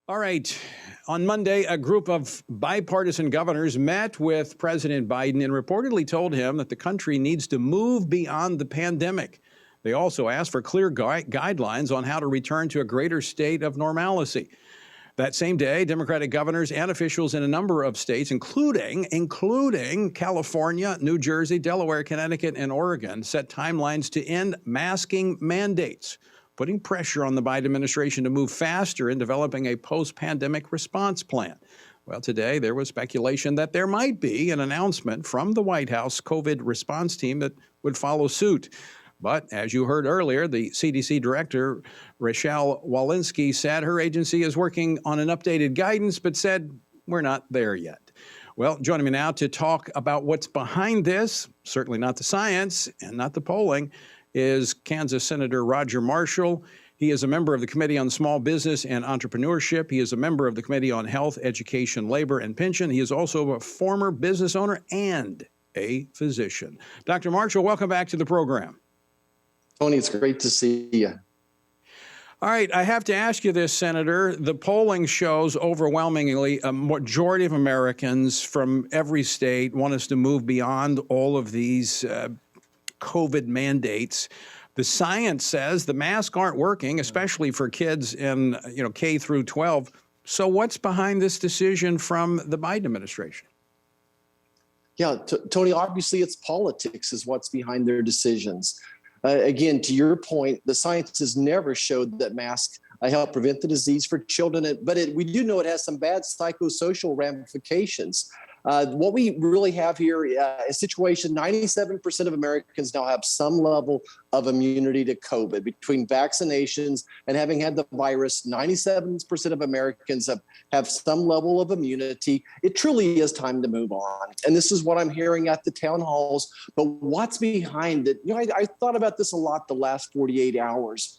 All right. On Monday, a group of bipartisan governors met with President Biden and reportedly told him that the country needs to move beyond the pandemic. They also asked for clear guidelines on how to return to a greater state of normalcy. That same day, Democratic governors and officials in a number of states, including California, New Jersey, Delaware, Connecticut, and Oregon, set timelines to end masking mandates, putting pressure on the Biden administration to move faster in developing a post-pandemic response plan. Well, today there was speculation that there might be an announcement from the White House COVID response team that would follow suit. But as you heard earlier, the CDC director, Rochelle Walensky, said her agency is working on an updated guidance, but said we're not there yet. Well, joining me now to talk about what's behind this, certainly not the science and not the polling, is Kansas Senator Roger Marshall. He is a member of the Committee on Small Business and Entrepreneurship. He is a member of the Committee on Health, Education, Labor, and Pension. He is also a former business owner and a physician. Dr. Marshall, welcome back to the program. Tony, it's great to see you. All right, I have to ask you this, Senator. The polling shows overwhelmingly a majority of Americans from every state want us to move beyond all of these COVID mandates. The science says the masks aren't working, especially for kids in K through 12. So what's behind this decision from the Biden administration? Yeah, Tony, obviously it's politics is what's behind their decisions. Again, to your point, the science has never showed that masks help prevent the disease for children, but we do know it has some bad psychosocial ramifications. What we really have here is a situation, 97% of Americans now have some level of immunity to COVID. Between vaccinations and having had the virus, 97% of Americans have some level of immunity. It truly is time to move on. And this is what I'm hearing at the town halls. But what's behind it? I thought about this a lot the last 48 hours.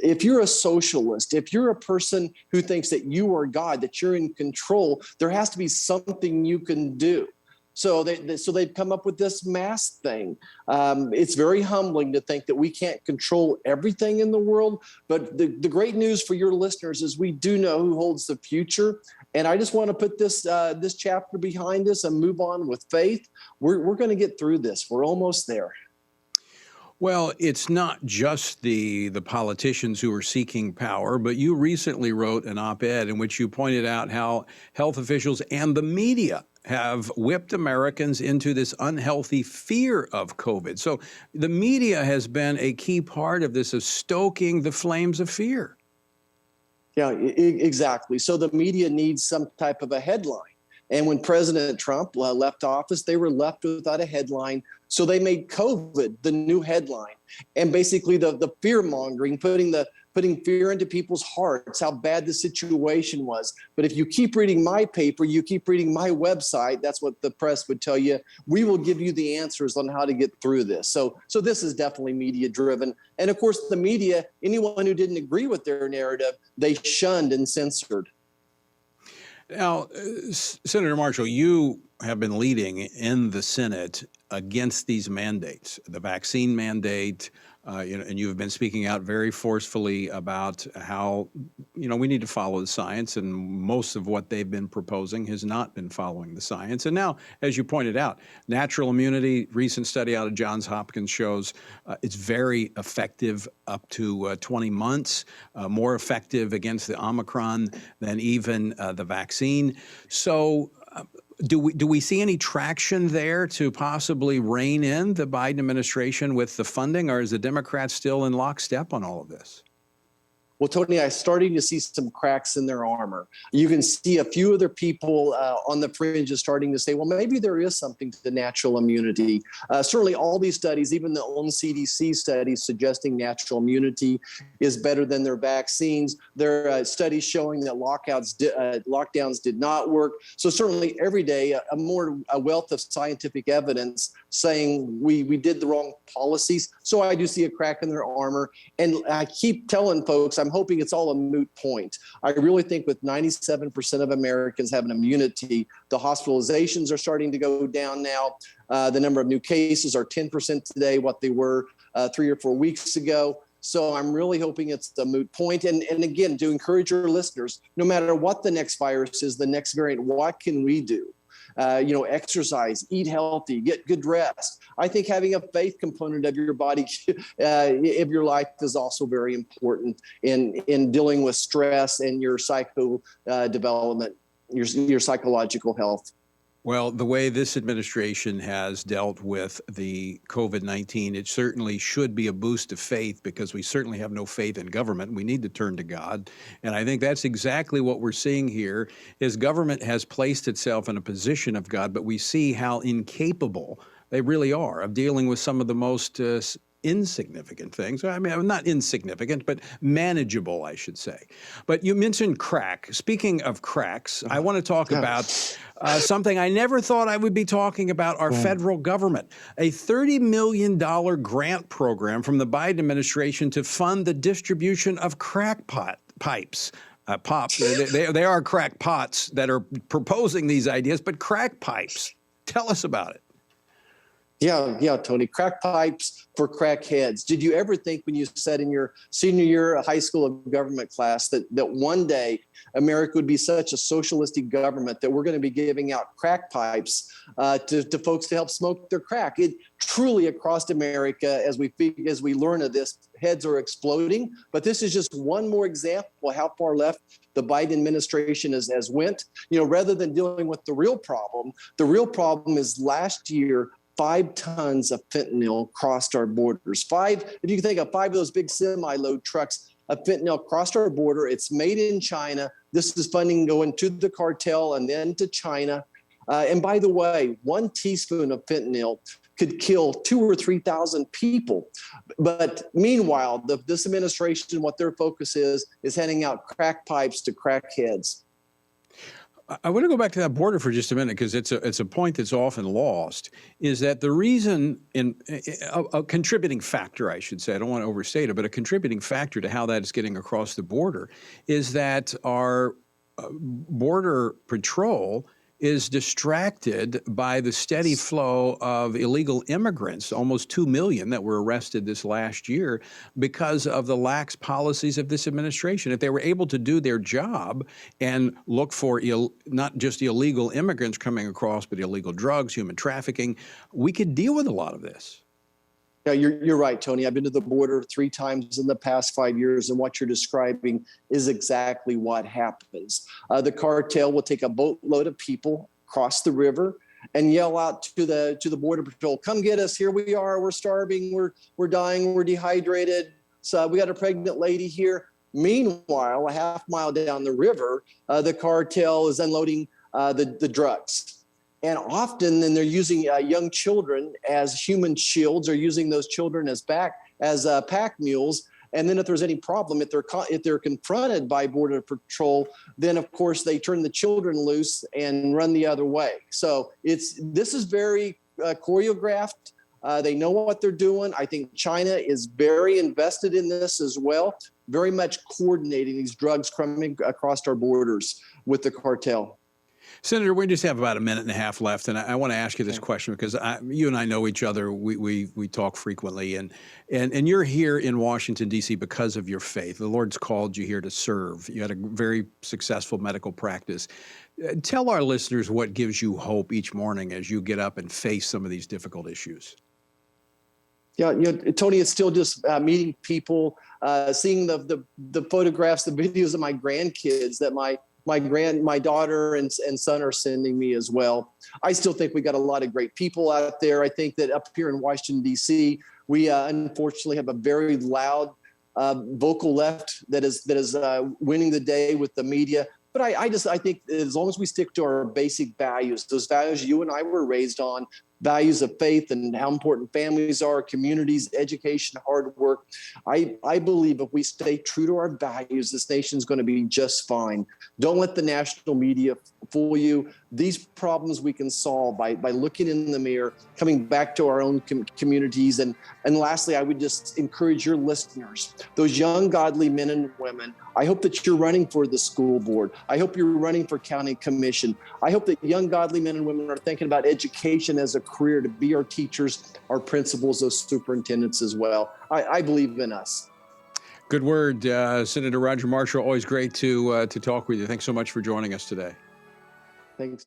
If you're a socialist, if you're a person who thinks that you are God, that you're in control, there has to be something you can do. So they've come up with this mask thing. It's very humbling to think that we can't control everything in the world. But the great news for your listeners is we do know who holds the future. And I just want to put this chapter behind us and move on with faith. We're going to get through this. We're almost there. Well, it's not just the politicians who are seeking power, but you recently wrote an op-ed in which you pointed out how health officials and the media have whipped Americans into this unhealthy fear of COVID. So the media has been a key part of this, of stoking the flames of fear. Yeah, exactly. So the media needs some type of a headline. And when President Trump left office, they were left without a headline. So they made COVID the new headline. And basically the fear mongering, putting fear into people's hearts, how bad the situation was. But if you keep reading my paper, you keep reading my website, that's what the press would tell you, we will give you the answers on how to get through this. So this is definitely media driven. And of course, the media, anyone who didn't agree with their narrative, they shunned and censored. Now, Senator Marshall, you have been leading in the Senate against these mandates, the vaccine mandate, and you've been speaking out very forcefully about how, we need to follow the science, and most of what they've been proposing has not been following the science. And now, as you pointed out, natural immunity, recent study out of Johns Hopkins shows it's very effective up to 20 months, more effective against the Omicron than even the vaccine. So do we see any traction there to possibly rein in the Biden administration with the funding, or is the Democrats still in lockstep on all of this? Well, Tony, I'm starting to see some cracks in their armor. You can see a few other people on the fringes starting to say, well, maybe there is something to natural immunity. Certainly all these studies, even the own CDC studies suggesting natural immunity is better than their vaccines. There are studies showing that lockdowns did not work. So certainly every day, a wealth of scientific evidence saying we did the wrong policies. So I do see a crack in their armor. And I keep telling folks, I'm hoping it's all a moot point. I really think with 97% of Americans having immunity, the hospitalizations are starting to go down now. The number of new cases are 10% today, what they were 3 or 4 weeks ago. So I'm really hoping it's a moot point. And again, to encourage your listeners, no matter what the next virus is, the next variant, what can we do? Exercise, eat healthy, get good rest. I think having a faith component of your body, of your life, is also very important in dealing with stress and your development, your psychological health. Well, the way this administration has dealt with the COVID-19, it certainly should be a boost of faith, because we certainly have no faith in government. We need to turn to God. And I think that's exactly what we're seeing here, is government has placed itself in a position of God, but we see how incapable they really are of dealing with some of the most insignificant things. I mean, not insignificant, but manageable, I should say. But you mentioned crack. Speaking of cracks, I want to talk about something I never thought I would be talking about, our federal government. A $30 million grant program from the Biden administration to fund the distribution of pipes. They are crack pots that are proposing these ideas, but crack pipes. Tell us about it. Yeah, Tony. Crack pipes for crackheads. Did you ever think, when you sat in your senior year high school of government class, that one day America would be such a socialistic government that we're going to be giving out crack pipes to folks to help smoke their crack? It truly, across America, as we learn of this, heads are exploding. But this is just one more example of how far left the Biden administration has went. Rather than dealing with the real problem is last year, 5 tons of fentanyl crossed our borders. If you think of 5 of those big semi-load trucks of fentanyl crossed our border. It's made in China. This is funding going to the cartel and then to China. And by the way, 1 teaspoon of fentanyl could kill 2,000 or 3,000 people. But meanwhile, this administration, what their focus is handing out crack pipes to crackheads. I want to go back to that border for just a minute, because it's a point that's often lost, is that the reason, a contributing factor, I should say, I don't want to overstate it, but a contributing factor to how that is getting across the border is that our border patrol is distracted by the steady flow of illegal immigrants, almost 2 million that were arrested this last year, because of the lax policies of this administration. If they were able to do their job and look for not just illegal immigrants coming across, but illegal drugs, human trafficking, we could deal with a lot of this. Yeah, you're right, Tony. I've been to the border 3 times in the past 5 years, and what you're describing is exactly what happens. The cartel will take a boatload of people, cross the river, and yell out to the border patrol, "Come get us! Here we are! We're starving! We're dying! We're dehydrated! So we got a pregnant lady here." Meanwhile, a half mile down the river, the cartel is unloading the drugs. And often, then they're using young children as human shields, or using those children as pack mules. And then, if there's any problem, if they're confronted by Border Patrol, then of course they turn the children loose and run the other way. So this is very choreographed. They know what they're doing. I think China is very invested in this as well, very much coordinating these drugs coming across our borders with the cartel. Senator, we just have about a minute and a half left, and I want to ask you this question, because you and I know each other. We talk frequently, and you're here in Washington, D.C. because of your faith. The Lord's called you here to serve. You had a very successful medical practice. Tell our listeners what gives you hope each morning as you get up and face some of these difficult issues. Yeah, Tony, it's still just meeting people, seeing the photographs, the videos of my grandkids that my daughter and son are sending me as well. I still think we got a lot of great people out there. I think that up here in Washington, D.C., we unfortunately have a very loud, vocal left that is winning the day with the media. But I think as long as we stick to our basic values, those values you and I were raised on, values of faith and how important families are, communities, education, hard work. I believe if we stay true to our values, this nation's going to be just fine. Don't let the national media fool you. These problems we can solve by looking in the mirror, coming back to our own communities. And lastly, I would just encourage your listeners, those young, godly men and women. I hope that you're running for the school board. I hope you're running for county commission. I hope that young, godly men and women are thinking about education as a career, to be our teachers, our principals, those superintendents as well. I believe in us. Good word. Senator Roger Marshall, always great to talk with you. Thanks so much for joining us today. Thanks.